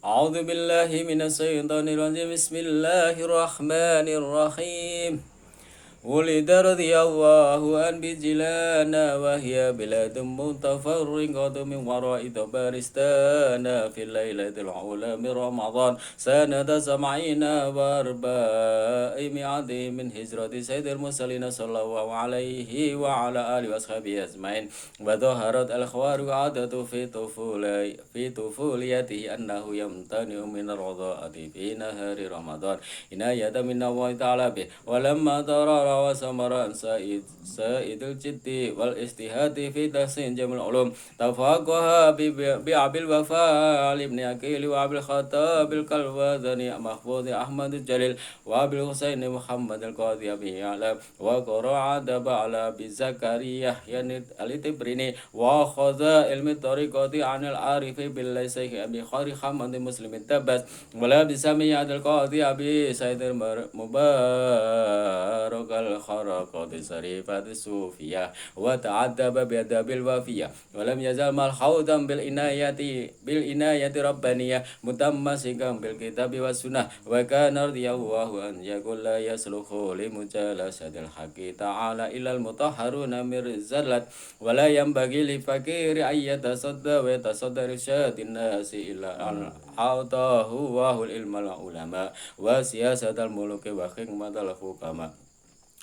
أعوذ بالله من الشيطان الرجيم بسم الله الرحمن الرحيم ولد رضي الله عن بجلانا وهي بلاد متفرقة من وراء تبارستان في الليلة الأولى من رمضان سنة 70 و400 من هجرة سيد المرسلين صلى الله عليه وعلى آله وأصحابه أجمعين وظهرت الخوارج عادة في طفوليته أنه يمتنع من الرضاعة في نهار رمضان عناية من الله تعالى به ولما ضرر وسمر عن سائد الجد والاجتهاد في تحسين جميع العلوم تفقه بأبي الوفاء لابن عقيل وأبي الخطاب الكلوذني محفوظ أحمد الجليل وأبي الحسين محمد القاضي أبي يعلى وقرأ أدب على أبي زكريا يعني التبريني وأخذ علم الطريقة عن العارف بالله شيخ أبي خاري حمد مسلم التبس ولا بسمي القاضي أبي سيد المبارك الخرقة الشريفة الصوفية وتعذب بأدب الوفية ولم يزل ملحوظا بالعناية ربانية متمسكا بالكتاب والسنة وكان رضي الله أن يقول لا يصلح لمجالسة الحق تعالى إلى المطهرون من الزلة ولا ينبغي للفقير أن يتصدى ويتصدى رشاد الناس إلا أن أعطاه الله العلم العلماء وسياسة الملوك وحكمة الحكماء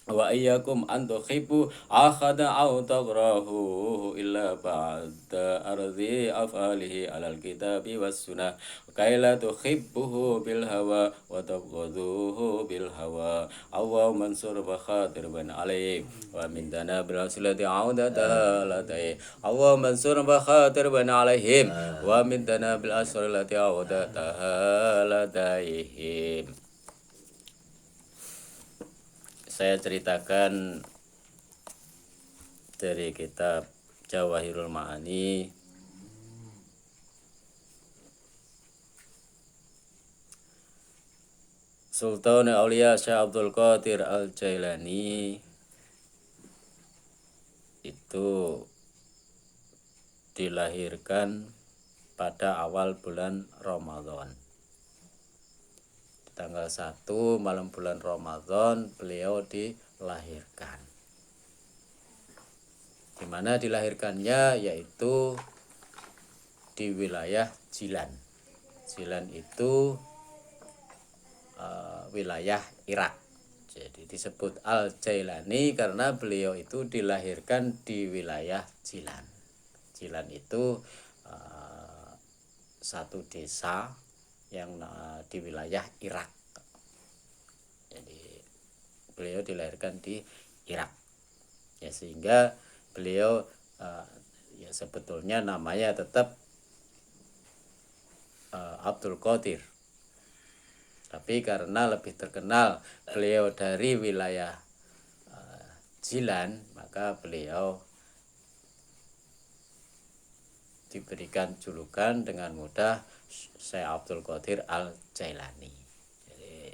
وإياكم أن تحبوا أحدا أو تكرهوه إلا بعد أرض أفعاله على الكتاب والسنة كي لا تحبوه بالهوى وتبغضوه بالهوى اللهم انصر بخاطر بن عليه ومن دنا بالوسيلة عودتها لديه اللهم انصر بخاطر بن عليهم ومن دنا بالوسيلة عودتها لديهم. Saya ceritakan dari kitab Jawahirul Ma'ani Sultan Aulia Syekh Abdul Qadir Al-Jailani itu dilahirkan pada awal bulan Ramadan. Tanggal 1 malam bulan Ramadan beliau dilahirkan. Di mana dilahirkannya yaitu di wilayah Jilan. Jilan itu wilayah Irak. Jadi disebut Al-Jailani karena beliau itu dilahirkan di wilayah Jilan. Jilan itu satu desa yang di wilayah Irak. Jadi beliau dilahirkan di Irak. Ya sehingga beliau ya sebetulnya namanya tetap Abdul Qadir. Tapi karena lebih terkenal beliau dari wilayah Jilan, maka beliau diberikan julukan dengan mudah Syekh Abdul Qadir Al-Jailani. Jadi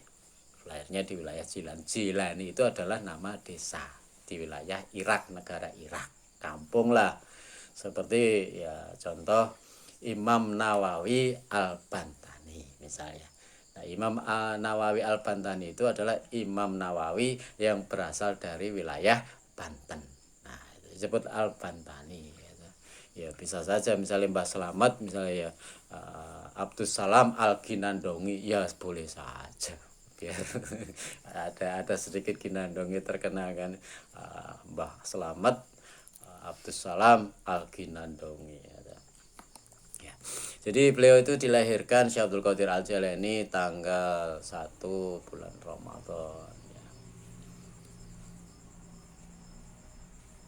lahirnya di wilayah Jilan. Jilani itu adalah nama desa di wilayah Irak, negara Irak. Kampung lah. Seperti ya contoh Imam Nawawi Al-Bantani misalnya. Nah, Imam Nawawi Al-Bantani itu adalah Imam Nawawi yang berasal dari wilayah Banten. Nah, itu disebut Al-Bantani. Ya bisa saja misalnya Mbah Slamet misalnya ya Abdus Salam Al-Ginandongi ya boleh saja biar ada sedikit Ginandongi terkenal kan, Mbah Slamet Abdus Salam Al-Ginandongi ya. Jadi beliau itu dilahirkan Syekh Abdul Qadir Al-Jailani tanggal 1 bulan Ramadan.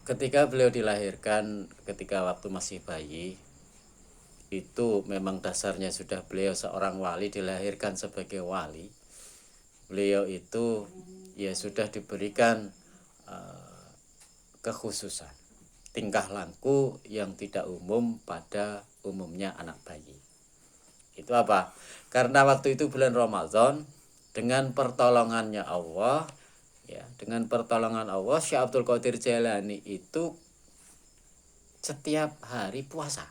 Ketika beliau dilahirkan, ketika waktu masih bayi, itu memang dasarnya sudah beliau seorang wali, dilahirkan sebagai wali. Beliau itu ya sudah diberikan kekhususan, tingkah laku yang tidak umum pada umumnya anak bayi. Itu apa? Karena waktu itu bulan Ramadan, dengan pertolongannya Allah, ya, dengan pertolongan Allah Syekh Abdul Qadir Jailani itu setiap hari puasa,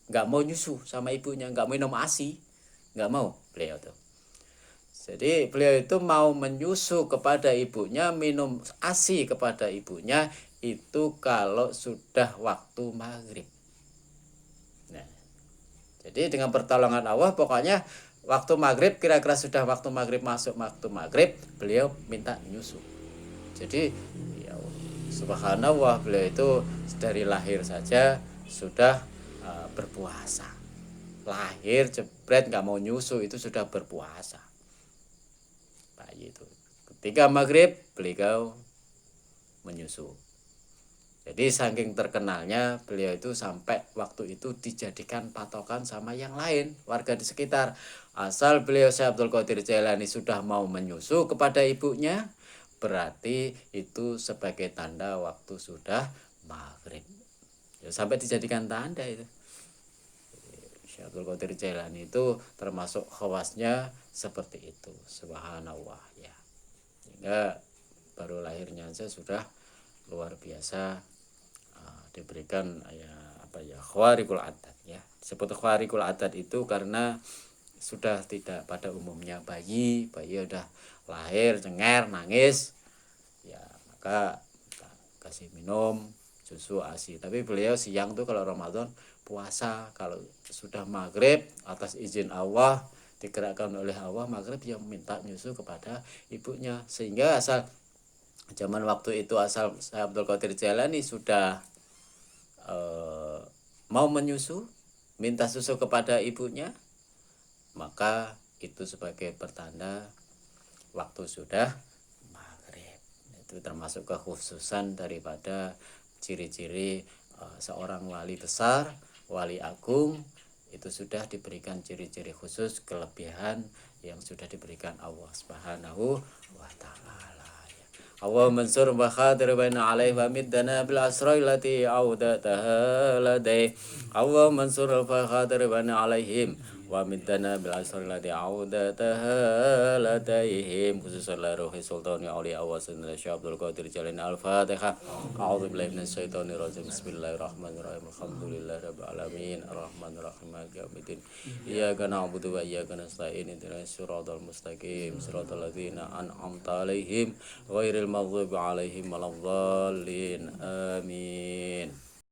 nggak mau nyusu sama ibunya, nggak minum ASI, nggak mau beliau tuh. Jadi beliau itu mau menyusu kepada ibunya, minum ASI kepada ibunya itu kalau sudah waktu maghrib. Nah, jadi dengan pertolongan Allah pokoknya waktu maghrib, kira-kira sudah waktu maghrib, masuk waktu maghrib, beliau minta nyusu. Jadi ya, subhanallah, beliau itu dari lahir saja sudah berpuasa. Lahir jebret nggak mau nyusu itu sudah berpuasa. Bayi itu ketika maghrib beliau menyusu. Jadi saking terkenalnya beliau itu sampai waktu itu dijadikan patokan sama yang lain warga di sekitar. Asal beliau Syekh Abdul Qadir Jailani sudah mau menyusu kepada ibunya, berarti itu sebagai tanda waktu sudah maghrib. Ya, sampai dijadikan tanda itu. Syekh Abdul Qadir Jailani itu termasuk khawasnya seperti itu. Subhanallah ya. Hingga baru lahirnya saja sudah luar biasa diberikan khawariqul adat ya. Disebut khawariqul adat itu karena sudah tidak pada umumnya bayi udah lahir cengar nangis ya, maka kasih minum susu ASI. Tapi beliau siang tuh kalau Ramadan puasa, kalau sudah maghrib atas izin Allah digerakkan oleh Allah maghrib yang minta nyusu kepada ibunya. Sehingga asal zaman waktu itu asal Abdul Qadir Jailani sudah mau menyusu, minta susu kepada ibunya, maka itu sebagai pertanda waktu sudah maghrib. Itu termasuk kekhususan daripada ciri-ciri seorang wali besar, wali agung, itu sudah diberikan ciri-ciri khusus, kelebihan yang sudah diberikan Allah Subhanahu wa ta'ala. Allahumma ansur wa khadir baina alaihi wa middana bil asrai lati audataha ladai. Allahumma ansur wa khadir baina alaihim wa middana bil asrai lati audataha ladaihim. Khususan la ruhi sultani awliya wa sayyidina Syekh Abdul Qadir Jailani. Al-Fatihah. A'udzu billahi minasy syaithanir rajim. Bismillahirrahmanirrahim. Alhamdulillahi rabbil alamin. Arrahmanir rahim. Maliki yaumiddin. Iyyaka na'budu wa iyyaka nasta'in. Ihdinas siratal mustaqim. Siratal ladzina an'amta 'alaihim ghairil maghdubi 'alaihim waladdallin. Amin.